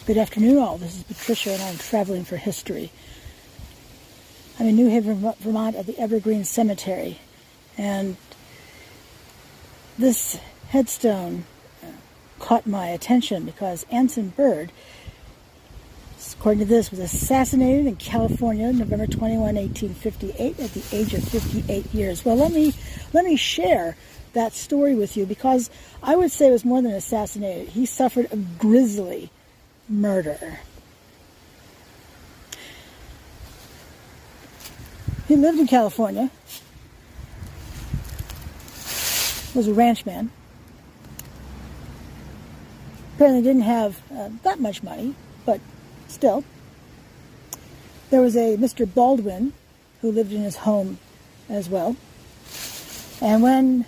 Good afternoon all, this is Patricia and I'm traveling for history. I'm in New Haven, Vermont at the Evergreen Cemetery, and this headstone caught my attention because Anson Bird, according to this, was assassinated in California November 21, 1858 at the age of 58 years. Well, let me share that story with you because I would say it was more than assassinated. He suffered a grisly murder. He lived in California, was a ranchman. Apparently didn't have that much money, but still. There was a Mr. Baldwin who lived in his home as well. And when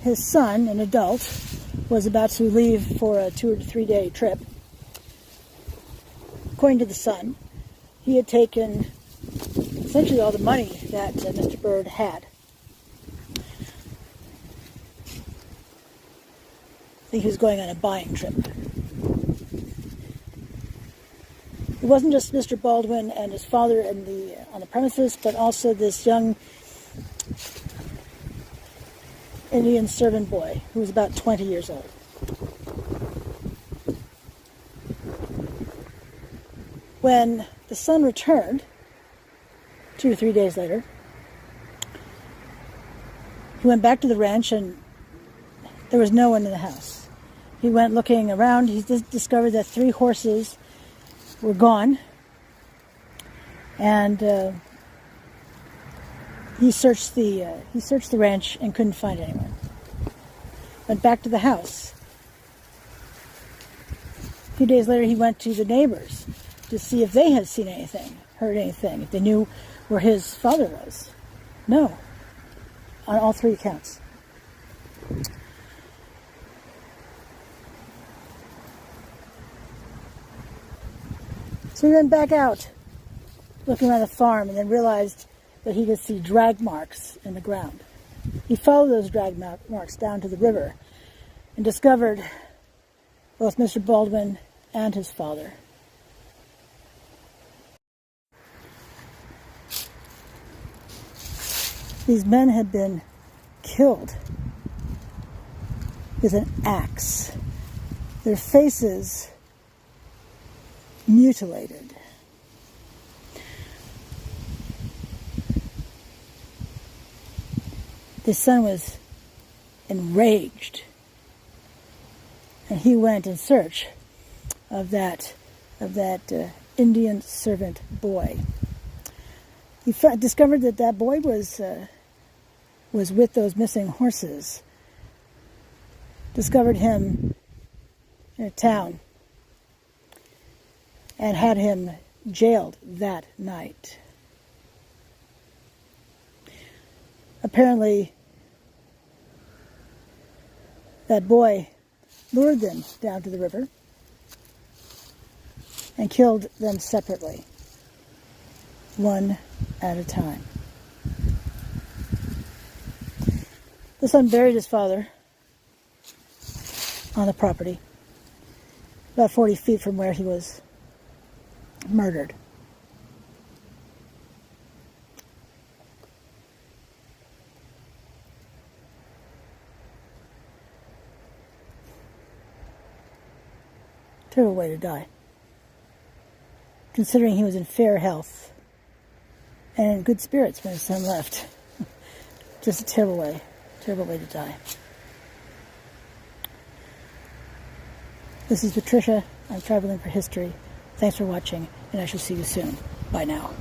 his son, an adult, was about to leave for a 2 or 3 day trip, according to the son, he had taken essentially all the money that Mr. Bird had. I think he was going on a buying trip. It wasn't just Mr. Baldwin and his father on the premises, but also this young Indian servant boy who was about 20 years old. When the son returned, 2 or 3 days later, he went back to the ranch and there was no one in the house. He went looking around. He discovered that 3 horses were gone, and he searched the ranch and couldn't find anyone. Went back to the house. A few days later, he went to the neighbors to see if they had seen anything, heard anything, if they knew where his father was. No, on all 3 accounts. So he went back out, looking around the farm, and then realized that he could see drag marks in the ground. He followed those drag marks down to the river and discovered both Mr. Baldwin and his father. These men had been killed with an axe. Their faces mutilated. The son was enraged, and he went in search of that Indian servant boy. He discovered that boy was with those missing horses. Discovered him in a town and had him jailed that night. Apparently, that boy lured them down to the river and killed them separately, one at a time. The son buried his father on the property, about 40 feet from where he was murdered. Terrible way to die, considering he was in fair health and in good spirits when his son left. Just a terrible way to die. This is Patricia. I'm traveling for history. Thanks for watching, and I shall see you soon. Bye now.